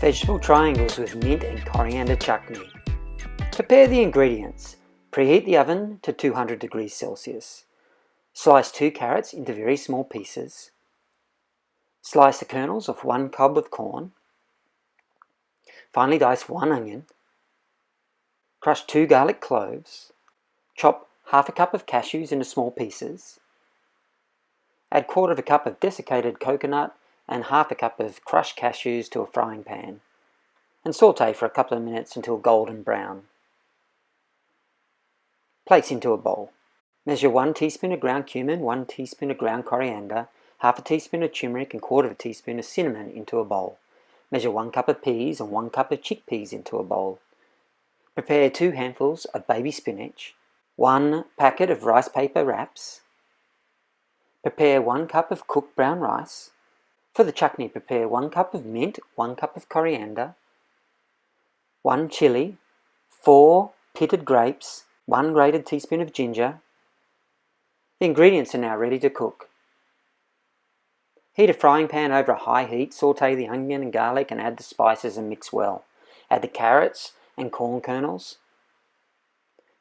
Vegetable triangles with mint and coriander chutney. Prepare the ingredients. Preheat the oven to 200 degrees Celsius. Slice 2 carrots into very small pieces. Slice the kernels of 1 cob of corn. Finely dice 1 onion. Crush 2 garlic cloves. Chop half a cup of cashews into small pieces. Add 1/4 cup of desiccated coconut and half a cup of crushed cashews to a frying pan, and saute for a couple of minutes until golden brown. Place into a bowl. Measure 1 teaspoon of ground cumin, 1 teaspoon of ground coriander, half a teaspoon of turmeric and 1/4 teaspoon of cinnamon into a bowl. Measure 1 cup of peas and 1 cup of chickpeas into a bowl. Prepare 2 handfuls of baby spinach, 1 packet of rice paper wraps. Prepare 1 cup of cooked brown rice. For the chutney, prepare 1 cup of mint, 1 cup of coriander, 1 chili, 4 pitted grapes, 1 grated teaspoon of ginger. The ingredients are now ready to cook. Heat a frying pan over a high heat, saute the onion and garlic and add the spices and mix well. Add the carrots and corn kernels.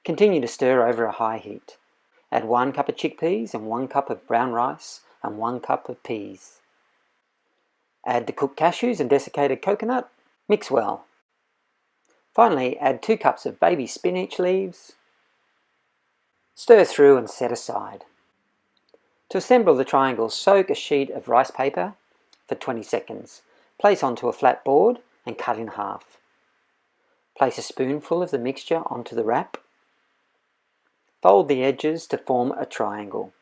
Continue to stir over a high heat. Add 1 cup of chickpeas and 1 cup of brown rice and 1 cup of peas. Add the cooked cashews and desiccated coconut. Mix well. Finally, add 2 cups of baby spinach leaves. Stir through and set aside. To assemble the triangles, soak a sheet of rice paper for 20 seconds. Place onto a flat board and cut in half. Place a spoonful of the mixture onto the wrap. Fold the edges to form a triangle.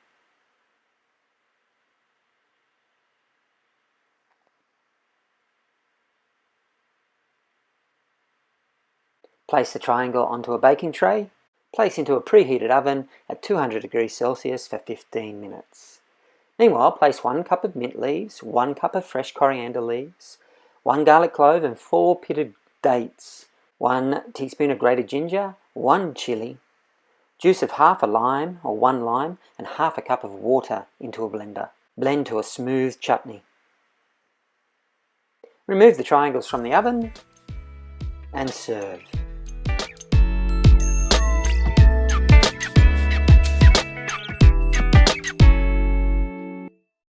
Place the triangle onto a baking tray. Place into a preheated oven at 200 degrees Celsius for 15 minutes. Meanwhile, place 1 cup of mint leaves, 1 cup of fresh coriander leaves, 1 garlic clove and 4 pitted dates, 1 teaspoon of grated ginger, 1 chili, juice of half a lime or 1 lime and half a cup of water into a blender. Blend to a smooth chutney. Remove the triangles from the oven and serve.